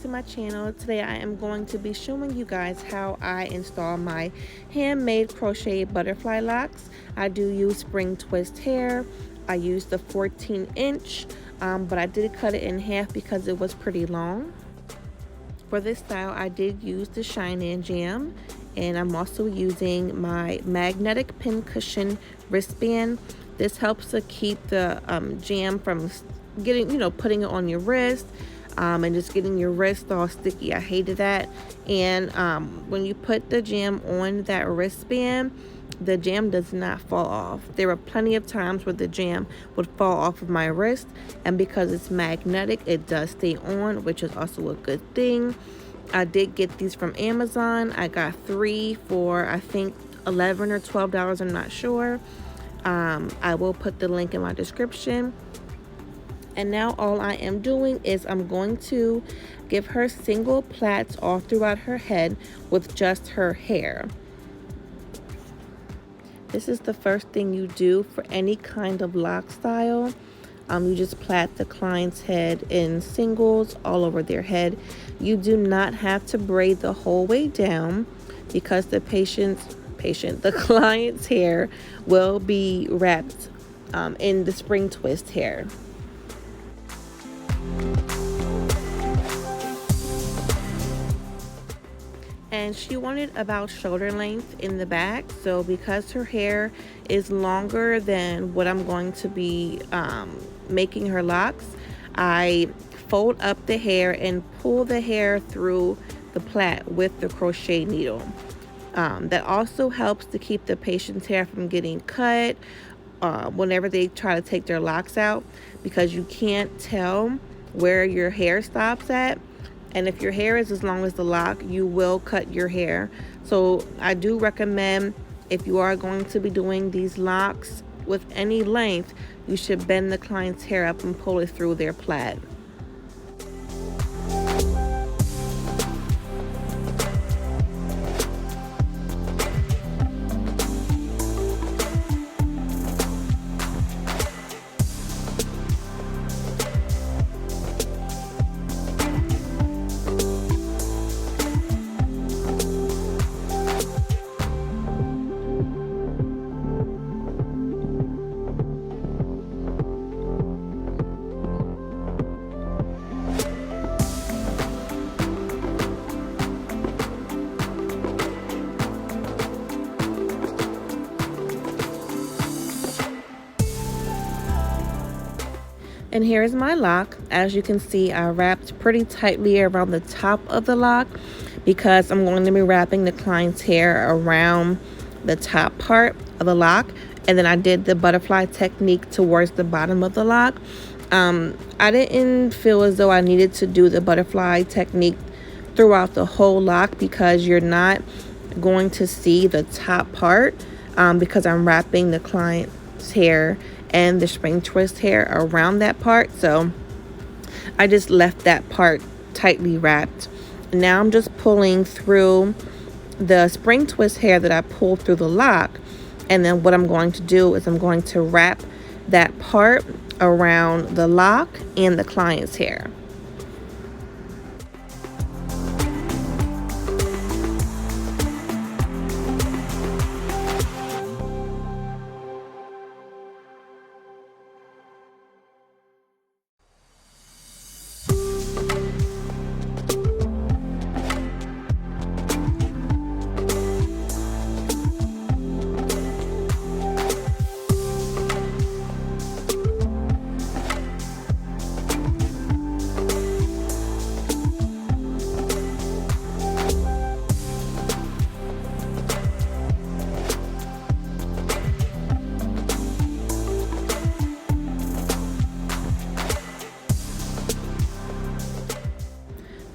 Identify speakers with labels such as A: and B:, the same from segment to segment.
A: to my channel. Today I am going to be showing you guys how I install my handmade crochet butterfly locks. I do use spring twist hair. I use the 14-inch, but I did cut it in half because it was pretty long. For this style I did use the Shine and Jam, and I'm also using my magnetic pin cushion wristband. This helps to keep the jam from getting, putting it on your wrist and just getting your wrist all sticky. I hated that. And when you put the jam on that wristband, the jam does not fall off. There were plenty of times where the jam would fall off of my wrist, and because it's magnetic, it does stay on, which is also a good thing. I did get these from Amazon. I got 3 for I think $11 or $12. I'm not sure. I will put the link in my description. And now all I am doing is I'm going to give her single plaits all throughout her head with just her hair. This is the first thing you do for any kind of lock style. You just plait the client's head in singles all over their head. You do not have to braid the whole way down because the client's hair will be wrapped in the spring twist hair. And she wanted about shoulder length in the back, so because her hair is longer than what I'm going to be making her locks, I fold up the hair and pull the hair through the plait with the crochet needle. That also helps to keep the patient's hair from getting cut whenever they try to take their locks out, because you can't tell where your hair stops at. And if your hair is as long as the lock, you will cut your hair. So I do recommend, if you are going to be doing these locks with any length, you should bend the client's hair up and pull it through their plait. And here is my lock. As you can see, I wrapped pretty tightly around the top of the lock because I'm going to be wrapping the client's hair around the top part of the lock. And then I did the butterfly technique towards the bottom of the lock. I didn't feel as though I needed to do the butterfly technique throughout the whole lock because you're not going to see the top part because I'm wrapping the client's hair and the spring twist hair around that part. So I just left that part tightly wrapped. Now I'm just pulling through the spring twist hair that I pulled through the lock, and then what I'm going to do is I'm going to wrap that part around the lock and the client's hair.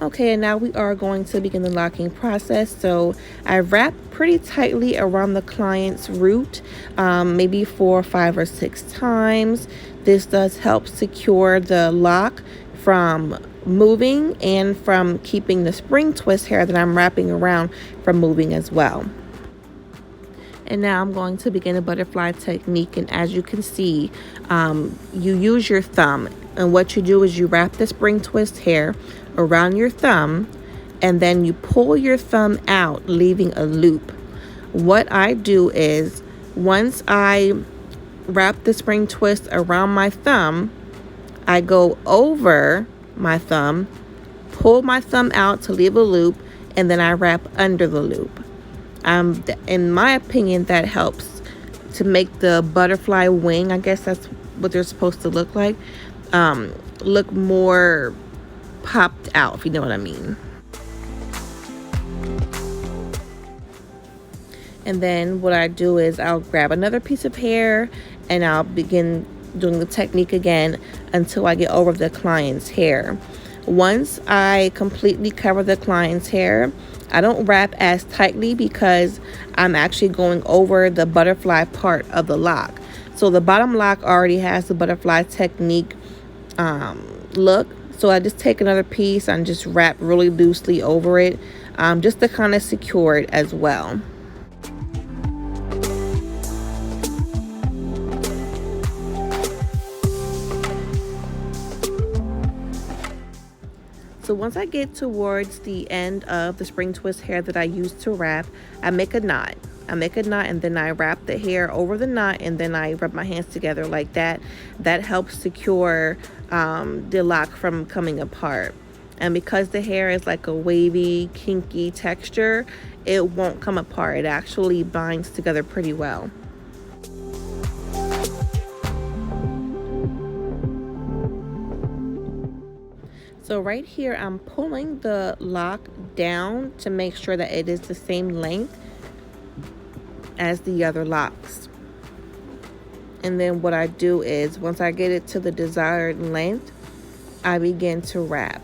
A: Okay, and now we are going to begin the locking process. So I wrap pretty tightly around the client's root, maybe 4, 5, or 6 times. This does help secure the lock from moving and from keeping the spring twist hair that I'm wrapping around from moving as well. And now I'm going to begin a butterfly technique, and as you can see, you use your thumb, and what you do is you wrap the spring twist hair around your thumb, and then you pull your thumb out, leaving a loop. What I do is, once I wrap the spring twist around my thumb, I go over my thumb, pull my thumb out to leave a loop, and then I wrap under the loop. In my opinion, that helps to make the butterfly wing, I guess that's what they're supposed to look like, look more popped out, if you know what I mean. And then what I do is I'll grab another piece of hair and I'll begin doing the technique again until I get over the client's hair. Once I completely cover the client's hair, I don't wrap as tightly because I'm actually going over the butterfly part of the lock. So the bottom lock already has the butterfly technique look. So I just take another piece and just wrap really loosely over it, just to kind of secure it as well. So once I get towards the end of the spring twist hair that I used to wrap, I make a knot. And then I wrap the hair over the knot, and then I rub my hands together like that. That helps secure the lock from coming apart. And because the hair is like a wavy, kinky texture, it won't come apart. It actually binds together pretty well. So right here, I'm pulling the lock down to make sure that it is the same length as the other locks. And then what I do is, once I get it to the desired length, I begin to wrap.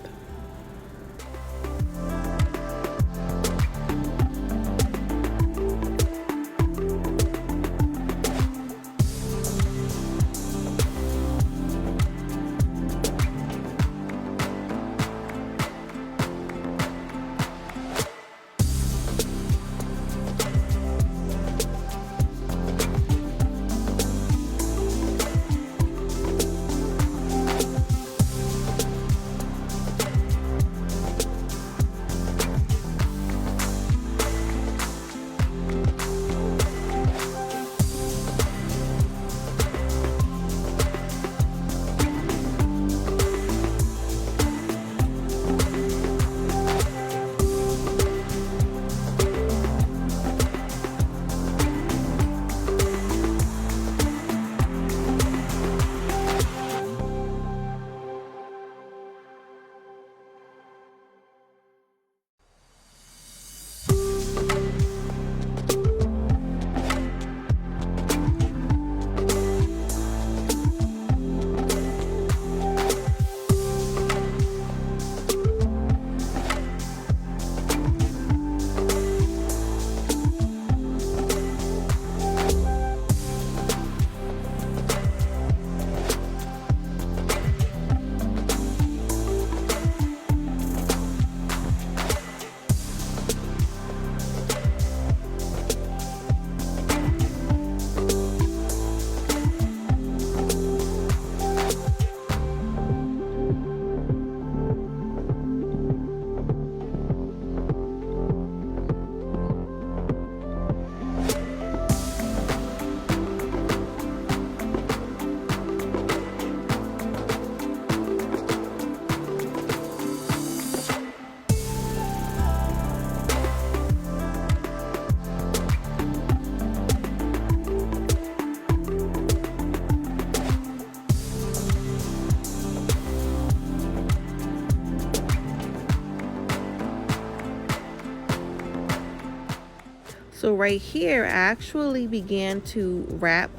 A: So right here, I actually began to wrap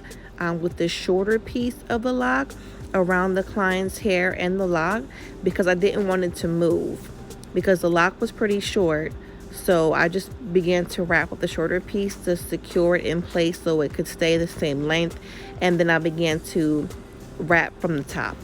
A: with the shorter piece of the lock around the client's hair and the lock, because I didn't want it to move because the lock was pretty short. So I just began to wrap with the shorter piece to secure it in place so it could stay the same length. And then I began to wrap from the top.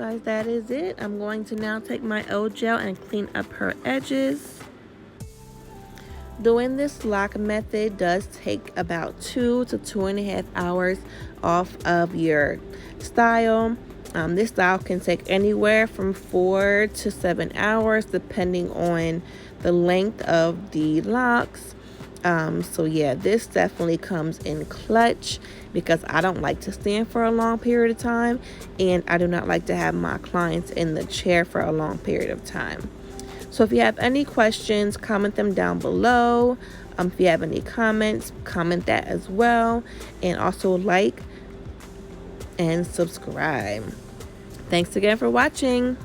A: guys, that is it. I'm going to now take my L gel and clean up her edges. Doing this lock method does take about 2 to 2.5 hours off of your style. This style can take anywhere from 4 to 7 hours depending on the length of the locks. So yeah, this definitely comes in clutch because I don't like to stand for a long period of time, and I do not like to have my clients in the chair for a long period of time. So if you have any questions, comment them down below. If you have any comments, comment that as well, and also like and subscribe. Thanks again for watching.